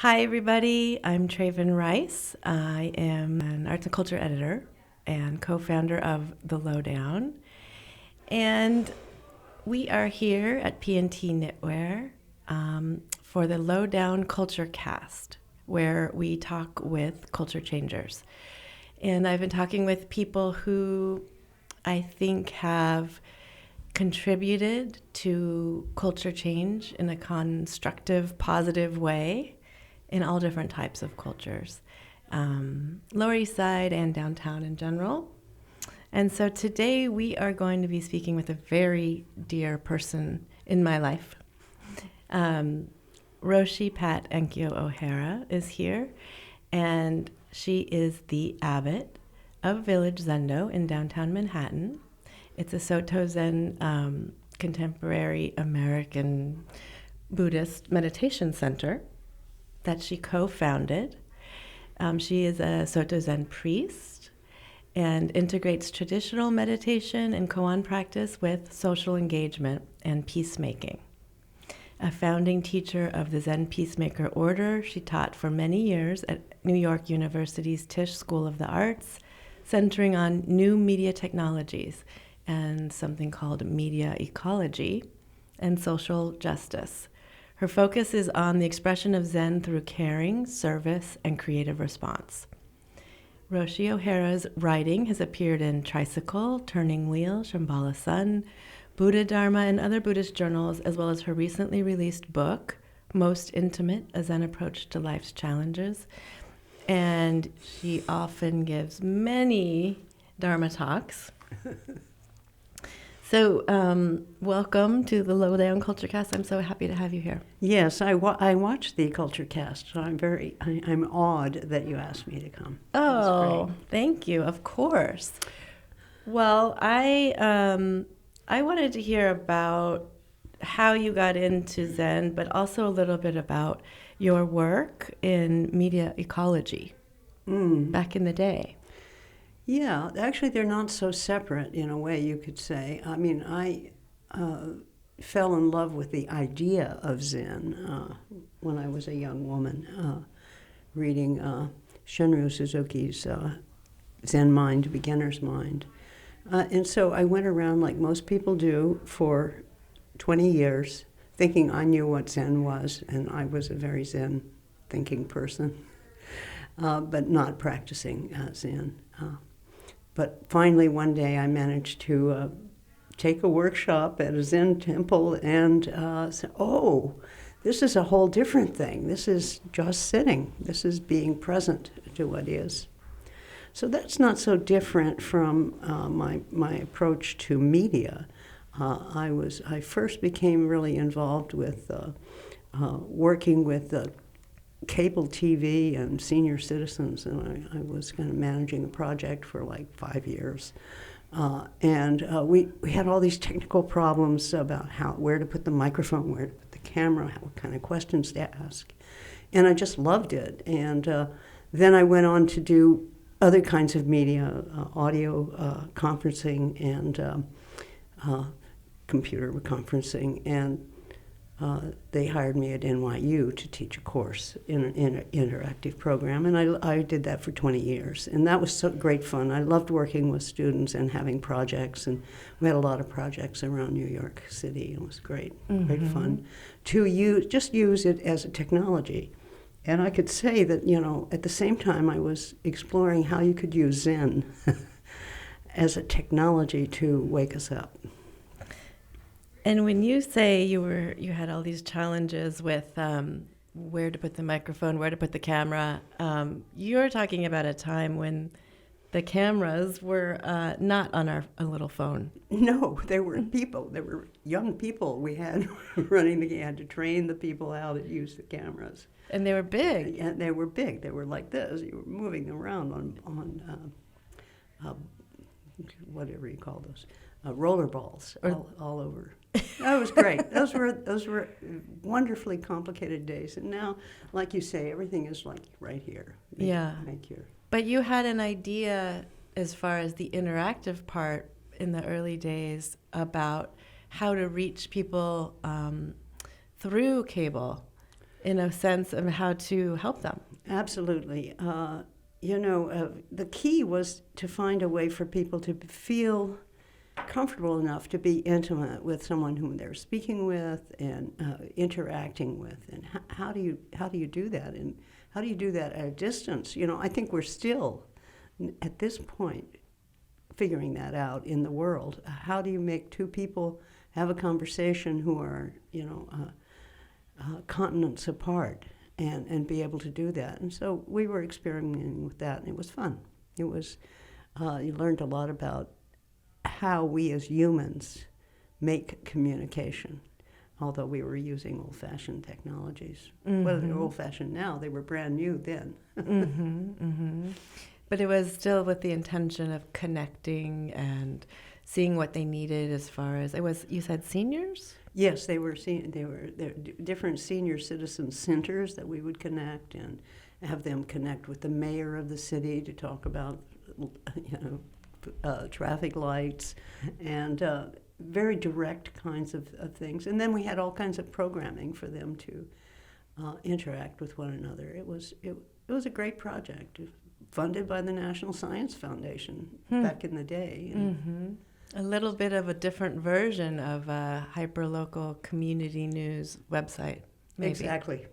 Hi, everybody. I'm Traven Rice. I am an arts and culture editor and co-founder of The Lowdown. And we are here at P&T Knitwear for the Lowdown Culture Cast, where we talk with culture changers. And I've been talking with people who I think have contributed to culture change in a constructive, positive way in all different types of cultures, Lower East Side and downtown in general. And so today we are going to be speaking with a very dear person in my life. Roshi Pat Enkyo O'Hara is here, and she is the Abbot of Village Zendo in downtown Manhattan. It's a Soto Zen contemporary American Buddhist meditation center that she co-founded. She is a Soto Zen priest and integrates traditional meditation and koan practice with social engagement and peacemaking. A founding teacher of the Zen Peacemaker Order, she taught for many years at New York University's Tisch School of the Arts, centering on new media technologies and something called media ecology and social justice. Her focus is on the expression of Zen through caring, service, and creative response. Roshi O'Hara's writing has appeared in Tricycle, Turning Wheel, Shambhala Sun, Buddhadharma, and other Buddhist journals, as well as her recently released book, Most Intimate, A Zen Approach to Life's Challenges. And she often gives many Dharma talks. So, welcome to the Lowdown Culture Cast. I'm so happy to have you here. Yes, I watched the Culture Cast, so I'm awed that you asked me to come. Oh, thank you. Of course. Well, I wanted to hear about how you got into Zen, but also a little bit about your work in media ecology back in the day. Yeah, actually, they're not so separate in a way, you could say. I mean, I fell in love with the idea of Zen when I was a young woman, reading Shunryu Suzuki's Zen Mind, Beginner's Mind. And so I went around, like most people do, for 20 years, thinking I knew what Zen was, and I was a very Zen thinking person, but not practicing Zen. But finally, one day, I managed to take a workshop at a Zen temple and say, oh, this is a whole different thing. This is just sitting. This is being present to what is. So that's not so different from my approach to media. I first became really involved with working with cable TV and senior citizens, and I was kind of managing a project for like 5 years. We had all these technical problems about where to put the microphone, where to put the camera, what kind of questions to ask. And I just loved it. And then I went on to do other kinds of media, audio conferencing and computer conferencing. And they hired me at NYU to teach a course in an interactive program, and I did that for 20 years. And that was so great fun. I loved working with students and having projects, and we had a lot of projects around New York City. It was great, great fun to use it as a technology. And I could say that, at the same time I was exploring how you could use Zen as a technology to wake us up. And when you say you had all these challenges with where to put the microphone, where to put the camera, you're talking about a time when the cameras were not on a little phone. No, there were people. There were young people we had running the. You had to train the people how to use the cameras. And they were big. Yeah, they were big. They were like this. You were moving around on whatever you call those, roller balls all over. That was great. Those were wonderfully complicated days. And now, like you say, everything is like right here. Make your. But you had an idea as far as the interactive part in the early days about how to reach people through cable. in a sense of how to help them. Absolutely. The key was to find a way for people to feel comfortable enough to be intimate with someone whom they're speaking with and interacting with. And how do you do that? And how do you do that at a distance? I think we're still, at this point, figuring that out in the world. How do you make two people have a conversation who are, continents apart and be able to do that? And so we were experimenting with that, and it was fun. It was, you learned a lot about how we as humans make communication, although we were using old-fashioned technologies. Mm-hmm. Well, they're old-fashioned now. They were brand new then. Mm-hmm, mm-hmm. But it was still with the intention of connecting and seeing what they needed as far as, you said seniors? Yes, they were different senior citizen centers that we would connect and have them connect with the mayor of the city to talk about, traffic lights and very direct kinds of things. And then we had all kinds of programming for them to interact with one another. It was a great project, funded by the National Science Foundation back in the day. Mm-hmm. A little bit of a different version of a hyperlocal community news website, maybe. Exactly.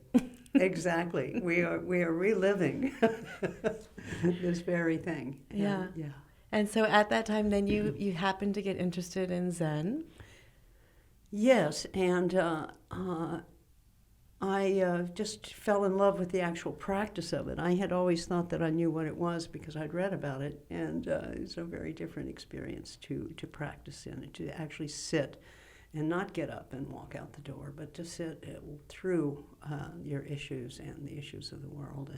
Exactly. We are reliving this very thing. Yeah. Yeah. And so at that time, then you happened to get interested in Zen. Yes, and I just fell in love with the actual practice of it. I had always thought that I knew what it was because I'd read about it, and it's a very different experience to practice in it, to actually sit and not get up and walk out the door, but to sit through your issues and the issues of the world,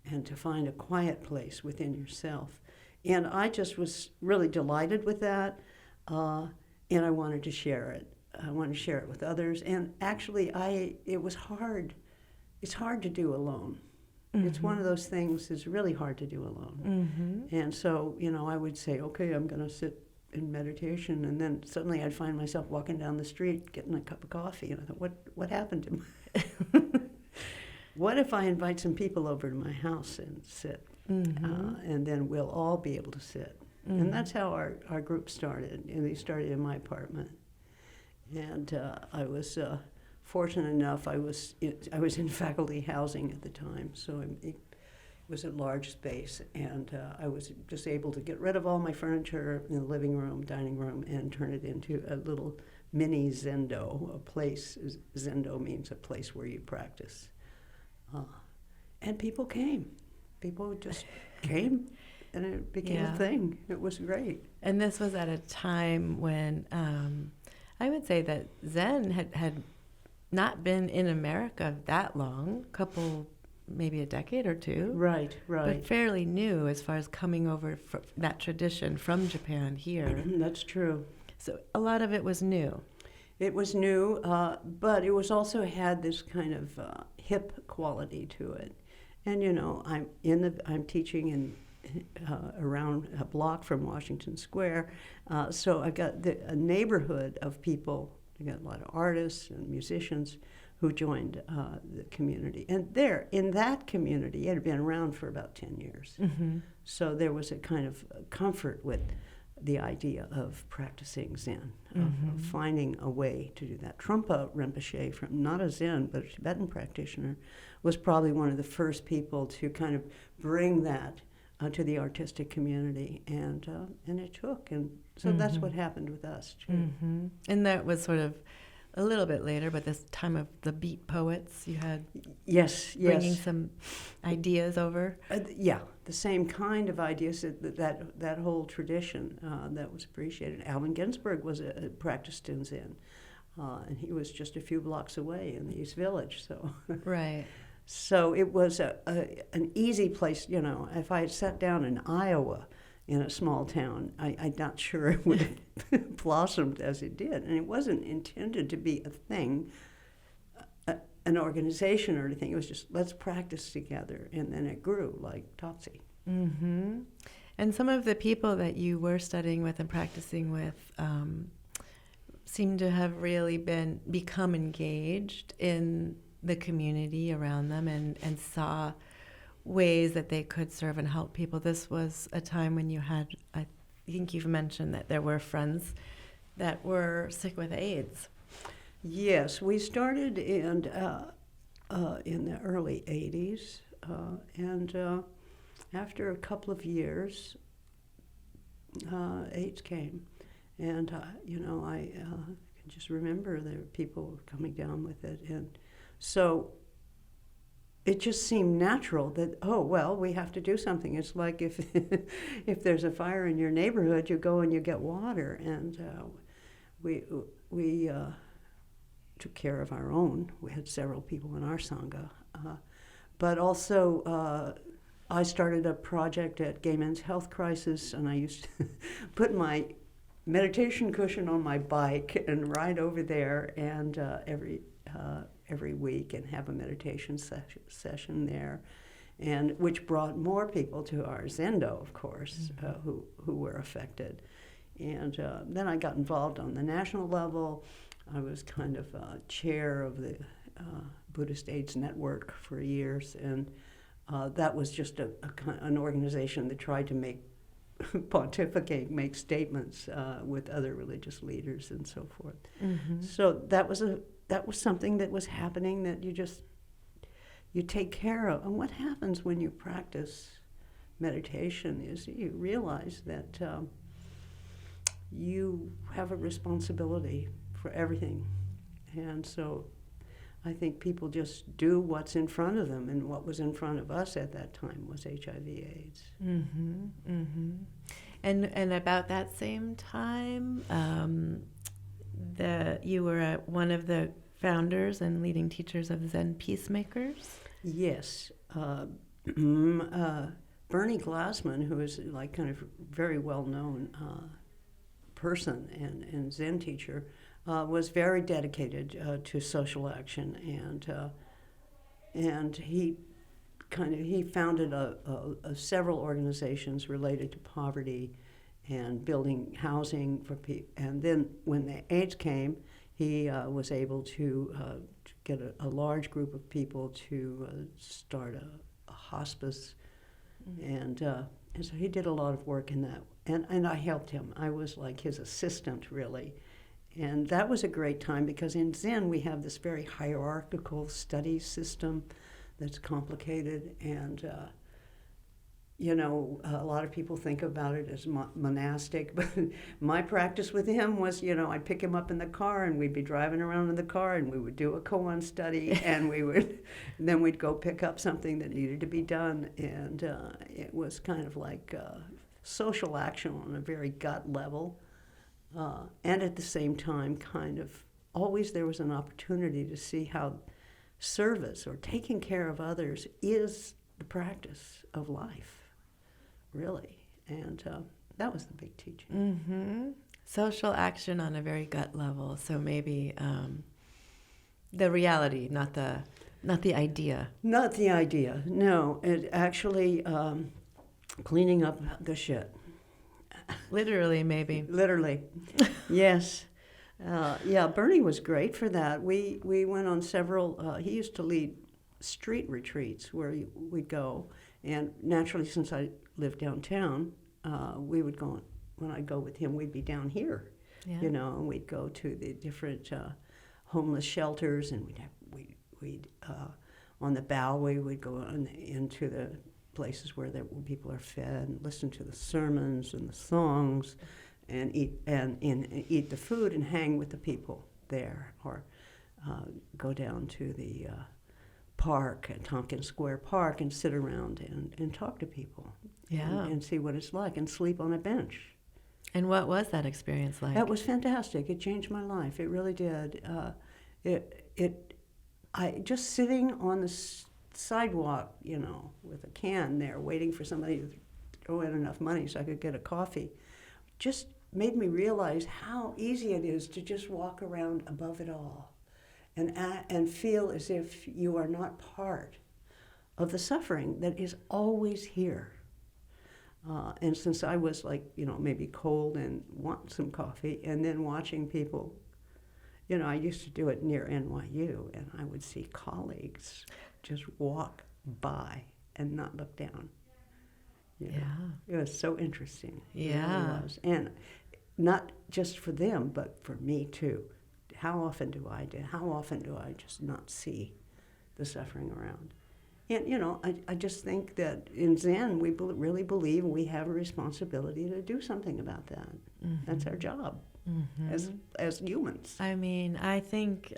and to find a quiet place within yourself. And I just was really delighted with that, and I wanted to share it. I wanted to share it with others. And actually, it was hard. It's hard to do alone. Mm-hmm. It's one of those things that's really hard to do alone. Mm-hmm. And so, I would say, okay, I'm going to sit in meditation, and then suddenly I'd find myself walking down the street getting a cup of coffee, and I thought, what happened to me? What if I invite some people over to my house and sit? Mm-hmm. And then we'll all be able to sit. Mm-hmm. And that's how our group started. And they started in my apartment. And I was fortunate enough, I was in faculty housing at the time, so it was a large space, and I was just able to get rid of all my furniture in the living room, dining room, and turn it into a little mini Zendo, a place. Zendo means a place where you practice. And people came. People just came, and it became a thing. It was great. And this was at a time when I would say that Zen had not been in America that long, maybe a decade or two. Right. But fairly new as far as coming over that tradition from Japan here. That's true. So a lot of it was new. It was new, but it was also had this kind of hip quality to it. And I'm teaching in around a block from Washington Square, so I got a neighborhood of people. I got a lot of artists and musicians who joined the community, and there in that community, it had been around for about 10 years. Mm-hmm. So there was a kind of comfort with the idea of practicing Zen, of finding a way to do that. Trungpa Rinpoche, from not a Zen but a Tibetan practitioner, was probably one of the first people to kind of bring that to the artistic community, and it took, and so that's what happened with us too. Mm-hmm. And that was sort of a little bit later, but this time of the beat poets, you had bringing some ideas over. The same kind of ideas, that whole tradition that was appreciated. Allen Ginsberg practiced in Zen, and he was just a few blocks away in the East Village. So right. So it was an easy place. If I had sat down in Iowa, in a small town, I'm not sure it would have blossomed as it did. And it wasn't intended to be a thing, an organization or anything. It was just, let's practice together. And then it grew like Topsy. Mm-hmm. And some of the people that you were studying with and practicing with seem to have really become engaged in the community around them and saw ways that they could serve and help people. This was a time when you had, I think you've mentioned that there were friends that were sick with AIDS. Yes, we started in the early 80s, and after a couple of years, AIDS came. And, I can just remember there were people coming down with it. And so it just seemed natural that, oh, well, we have to do something. It's like if if there's a fire in your neighborhood, you go and you get water. And we took care of our own. We had several people in our Sangha. But also, I started a project at Gay Men's Health Crisis, and I used to put my meditation cushion on my bike and ride over there and every week and have a meditation session there, and which brought more people to our Zendo, of course, who were affected. And then I got involved on the national level. I was kind of chair of the Buddhist AIDS Network for years, and that was just an organization that tried to pontificate, make statements with other religious leaders and so forth. Mm-hmm. So that was something that was happening that you take care of. And what happens when you practice meditation is you realize that you have a responsibility for everything. And so I think people just do what's in front of them, and what was in front of us at that time was HIV/AIDS. Mm-hmm, mm-hmm. And about that same time, you were one of the founders and leading teachers of Zen Peacemakers? Yes. Bernie Glassman, who is like kind of very well-known person and Zen teacher, was very dedicated to social action, and he founded several organizations related to poverty and building housing for people. And then when the AIDS came, he was able to get a large group of people to start a hospice, and so he did a lot of work in that. And I helped him. I was like his assistant, really. And that was a great time because in Zen we have this very hierarchical study system that's complicated, and a lot of people think about it as monastic, but my practice with him was, I'd pick him up in the car and we'd be driving around in the car and we would do a koan study and then we'd go pick up something that needed to be done, and it was kind of like social action on a very gut level. And at the same time, kind of always there was an opportunity to see how service or taking care of others is the practice of life, really. And that was the big teaching. Mm-hmm. Social action on a very gut level. So maybe the reality, not the idea. Not the idea, no. It actually cleaning up the shit. Literally, maybe. Literally, yes. Bernie was great for that. We went on several, he used to lead street retreats where we'd go. And naturally, since I lived downtown, we would go, when I'd go with him, we'd be down here, and we'd go to the different homeless shelters, and we'd on the Bowery, we'd go into the places where people are fed and listen to the sermons and the songs and eat the food and hang with the people there, or go down to the park at Tompkins Square Park and sit around and talk to people and see what it's like and sleep on a bench. And what was that experience like? That was fantastic. It changed my life. It really did. I just sitting on the sidewalk, with a can there, waiting for somebody to throw in enough money so I could get a coffee, just made me realize how easy it is to just walk around above it all and feel as if you are not part of the suffering that is always here. And since I was maybe cold and want some coffee, and then watching people I used to do it near NYU, and I would see colleagues just walk by and not look down. It was so interesting. It really was. And not just for them, but for me too. How often do I just not see the suffering around? And, I just think that in Zen, we really believe we have a responsibility to do something about that. Mm-hmm. That's our job as humans. I mean, I think,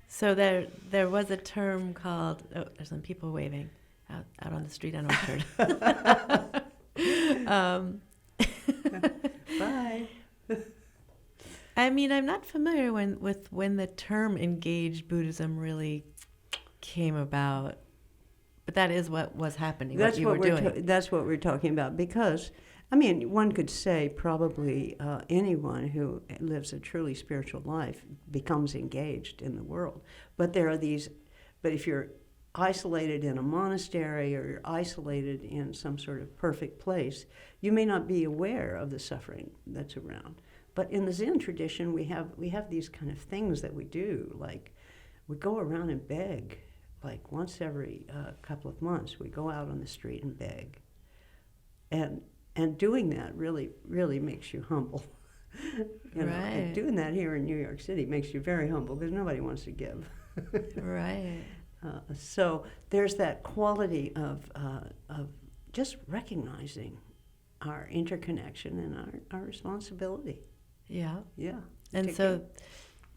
so there was a term called, there's some people waving out on the street on Orchard. Bye. I mean, I'm not familiar with when the term engaged Buddhism really came about, but that is what was happening. That's what you were doing. That's what we're talking about. Because, I mean, one could say probably anyone who lives a truly spiritual life becomes engaged in the world. But there are these. But if you're isolated in a monastery or you're isolated in some sort of perfect place, you may not be aware of the suffering that's around. But in the Zen tradition, we have these kind of things that we do, like we go around and beg, like once every couple of months, we go out on the street and beg, and doing that really makes you humble. And doing that here in New York City makes you very humble because nobody wants to give. Right. So there's that quality of just recognizing our interconnection and our responsibility. Yeah. Yeah. And so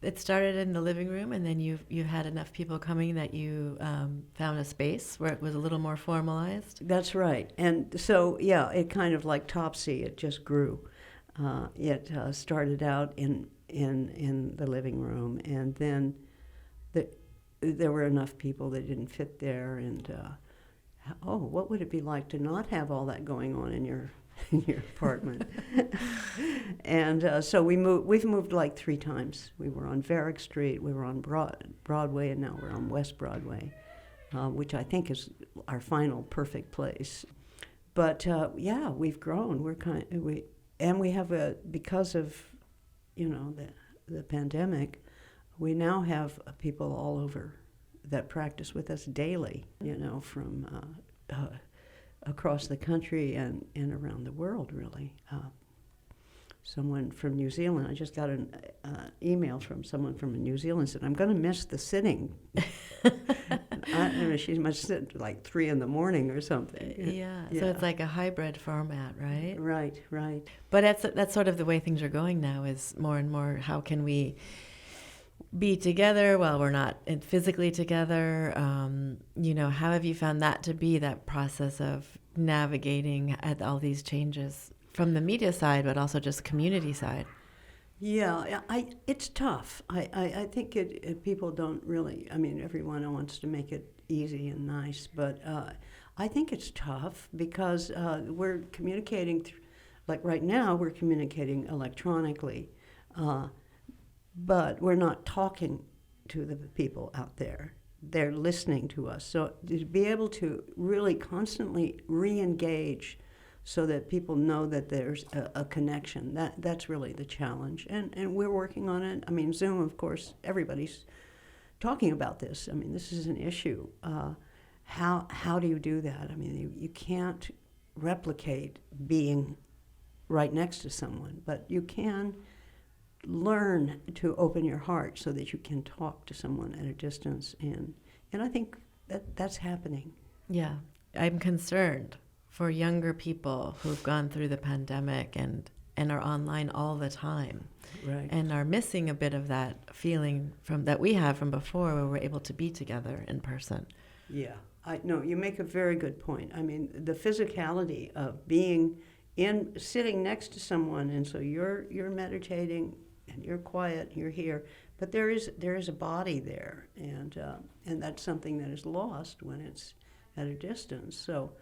it started in the living room, and then you had enough people coming that you found a space where it was a little more formalized. That's right. And so, yeah, it kind of like Topsy, it just grew. It started out in the living room, and then there were enough people that didn't fit there, and what would it be like to not have all that going on in your apartment? And so we've moved like 3 times. We were on Varick Street, we were on Broadway, and now we're on West Broadway, which I think is our final perfect place. But yeah, we've grown. We have because of the pandemic, we now have people all over that practice with us daily. From across the country and around the world, really. Someone from New Zealand, I just got an email from someone from New Zealand, said, I'm going to miss the sitting. She must sit like 3 a.m. or something. Yeah, so it's like a hybrid format, right? Right. But that's sort of the way things are going now, is more and more, how can we be together while we're not physically together? How have you found that to be, that process of navigating at all these changes from the media side, but also just community side? Yeah, it's tough. I think people don't really, everyone wants to make it easy and nice, but I think it's tough because we're communicating, like right now we're communicating electronically, but we're not talking to the people out there. They're listening to us. So to be able to really constantly re-engage so that people know that there's a connection, that's really the challenge. And we're working on it. Zoom, of course, everybody's talking about this. This is an issue. How do you do that? You can't replicate being right next to someone, but you can learn to open your heart so that you can talk to someone at a distance, and I think that's happening. Yeah, I'm concerned for younger people who've gone through the pandemic and are online all the time, right, and are missing a bit of that feeling that we have from before, where we're able to be together in person. Yeah, you make a very good point. The physicality of being sitting next to someone, and so you're meditating and you're quiet, you're here, but there is a body there, and that's something that is lost when it's at a distance. So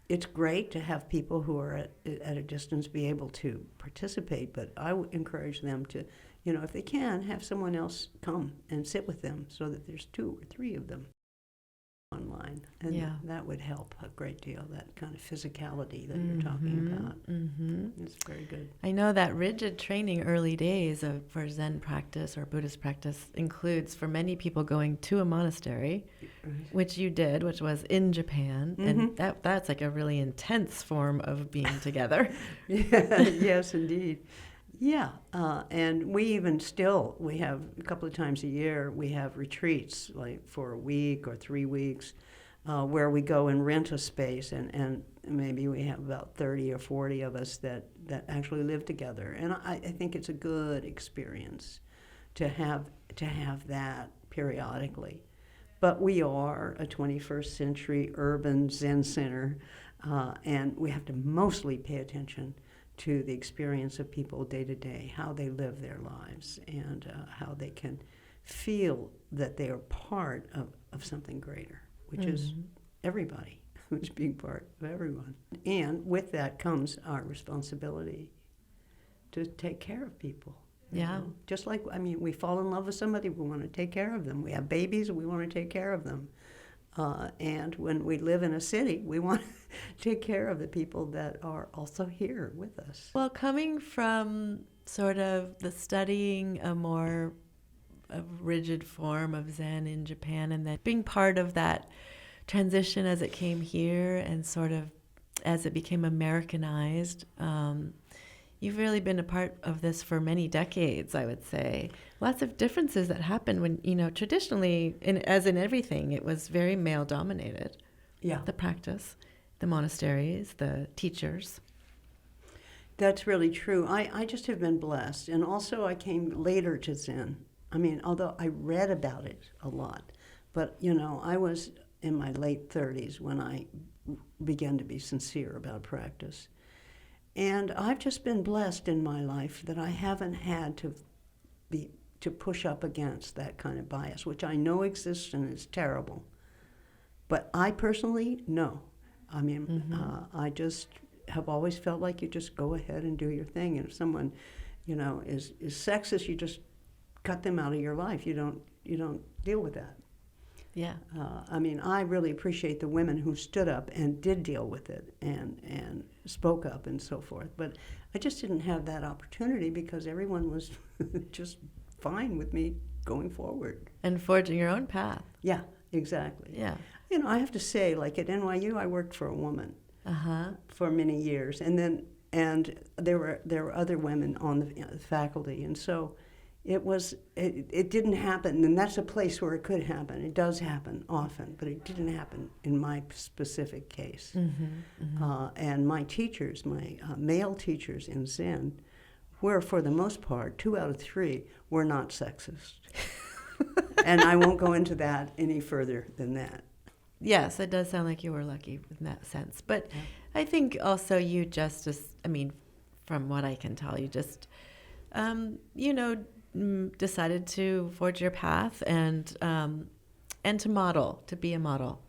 it's great to have people who are at a distance be able to participate, but I would encourage them to, if they can, have someone else come and sit with them so that there's 2 or 3 of them online. line. And that would help a great deal, that kind of physicality that you're talking about. It's very good. I know that rigid training early days for Zen practice or Buddhist practice includes, for many people, going to a monastery, which you did, which was in Japan. And that's like a really intense form of being together. Yes, indeed. Yeah, and we have a couple of times a year, we have retreats, like for a week or 3 weeks, where we go and rent a space, and maybe we have about 30 or 40 of us that actually live together. And I think it's a good experience to have that periodically. But we are a 21st century urban Zen center, and we have to mostly pay attention to the experience of people day to day, how they live their lives, and how they can feel that they are part of something greater, which is everybody, which is being part of everyone. And with that comes our responsibility to take care of people. Yeah. You know? Just like, we fall in love with somebody, we want to take care of them. We have babies, we want to take care of them. And when we live in a city, we want to take care of the people that are also here with us. Well, coming from sort of the studying a more rigid form of Zen in Japan, and then being part of that transition as it came here and sort of as it became Americanized, you've really been a part of this for many decades, I would say. Lots of differences that happen when, traditionally, as in everything, it was very male-dominated. Yeah. The practice, the monasteries, the teachers. That's really true. I just have been blessed. And also I came later to Zen. Although I read about it a lot. But, I was in my late 30s when I began to be sincere about practice. And I've just been blessed in my life that I haven't had to push up against that kind of bias, which I know exists and is terrible. But I personally, no. I just have always felt like you just go ahead and do your thing. And if someone, is sexist, you just cut them out of your life. You don't deal with that. Yeah. I really appreciate the women who stood up and did deal with it and spoke up and so forth. But I just didn't have that opportunity because everyone was just fine with me going forward. And forging your own path. Yeah, exactly. Yeah. I have to say, like at NYU, I worked for a woman for many years. And there were other women on the faculty. And so it didn't happen, and that's a place where it could happen. It does happen often, but it didn't happen in my specific case. And my teachers, my male teachers in Zen, were for the most part, 2 out of 3 were not sexist. And I won't go into that any further than that. Yes, it does sound like you were lucky in that sense. But I think also you just, from what I can tell, you just, decided to forge your path and to be a model.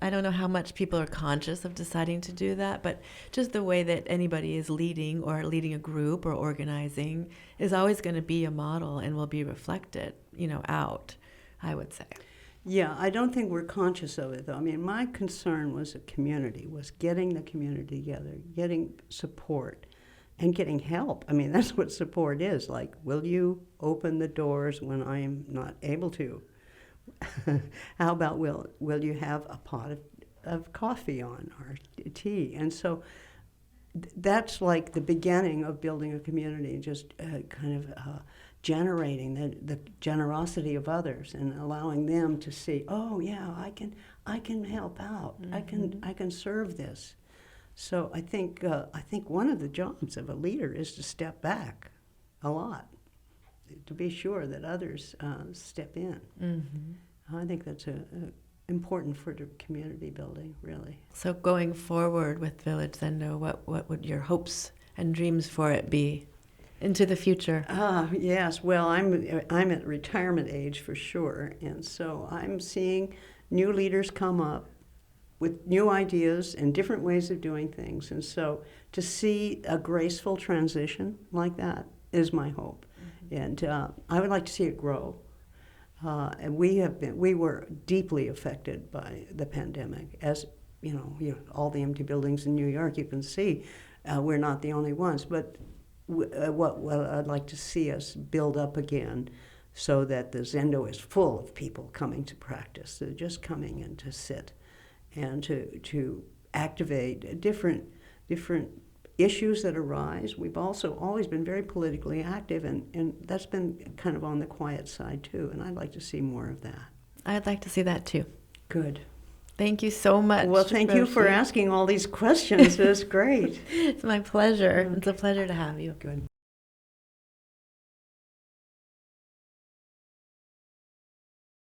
I don't know how much people are conscious of deciding to do that, but just the way that anybody is leading a group or organizing is always going to be a model and will be reflected, out, I would say. Yeah, I don't think we're conscious of it, though. My concern was a community, was getting the community together, getting support, and getting help. That's what support is. Like, will you open the doors when I'm not able to? How about will you have a pot of coffee on or tea? And so that's like the beginning of building a community, just generating the generosity of others and allowing them to see, oh yeah, I can help out. I can serve this. So I think one of the jobs of a leader is to step back a lot, to be sure that others step in. I think that's important for the community building, really. So going forward with Village Zendo, what would your hopes and dreams for it be into the future? Yes, well, I'm at retirement age for sure, and so I'm seeing new leaders come up with new ideas and different ways of doing things. And so to see a graceful transition like that is my hope. And I would like to see it grow. And we were deeply affected by the pandemic. As all the empty buildings in New York, you can see we're not the only ones. But what I'd like to see us build up again, so that the Zendo is full of people coming to practice. They're just coming in to sit and to activate different issues that arise. We've also always been very politically active, and that's been kind of on the quiet side too, and I'd like to see more of that. I'd like to see that too. Good. Thank you so much. Well, thank you for asking all these questions. It was great. It's my pleasure. Okay. It's a pleasure to have you. Good.